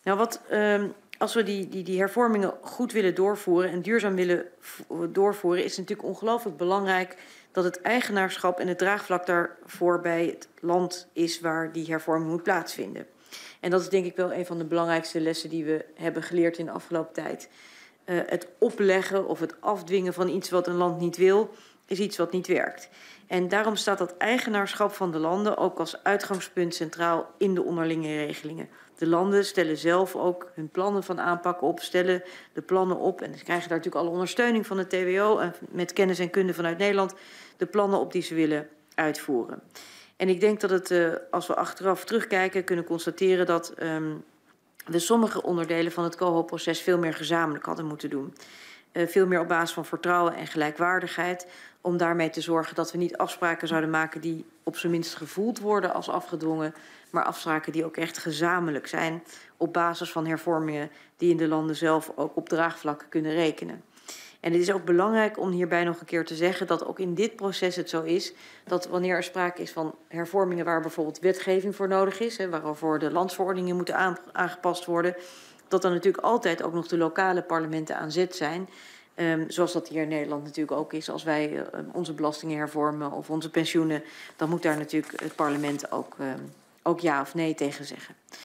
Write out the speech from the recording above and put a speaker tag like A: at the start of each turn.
A: Nou, als we die hervormingen goed willen doorvoeren en duurzaam willen doorvoeren, is het natuurlijk ongelooflijk belangrijk dat het eigenaarschap en het draagvlak daarvoor bij het land is waar die hervorming moet plaatsvinden. En dat is denk ik wel een van de belangrijkste lessen die we hebben geleerd in de afgelopen tijd. Het opleggen of het afdwingen van iets wat een land niet wil, is iets wat niet werkt. En daarom staat dat eigenaarschap van de landen ook als uitgangspunt centraal in de onderlinge regelingen. De landen stellen zelf ook hun plannen van aanpak op, stellen de plannen op. En ze krijgen daar natuurlijk alle ondersteuning van de TWO en met kennis en kunde vanuit Nederland de plannen op die ze willen uitvoeren. En ik denk dat het, als we achteraf terugkijken, kunnen constateren dat we sommige onderdelen van het COHO-proces veel meer gezamenlijk hadden moeten doen. Veel meer op basis van vertrouwen en gelijkwaardigheid, om daarmee te zorgen dat we niet afspraken zouden maken die op zijn minst gevoeld worden als afgedwongen, maar afspraken die ook echt gezamenlijk zijn op basis van hervormingen die in de landen zelf ook op draagvlakken kunnen rekenen. En het is ook belangrijk om hierbij nog een keer te zeggen dat ook in dit proces het zo is dat wanneer er sprake is van hervormingen waar bijvoorbeeld wetgeving voor nodig is, waarvoor de landsverordeningen moeten aangepast worden, dat dan natuurlijk altijd ook nog de lokale parlementen aan zet zijn. Zoals dat hier in Nederland natuurlijk ook is. Als wij onze belastingen hervormen of onze pensioenen, dan moet daar natuurlijk het parlement ook ja of nee tegen zeggen.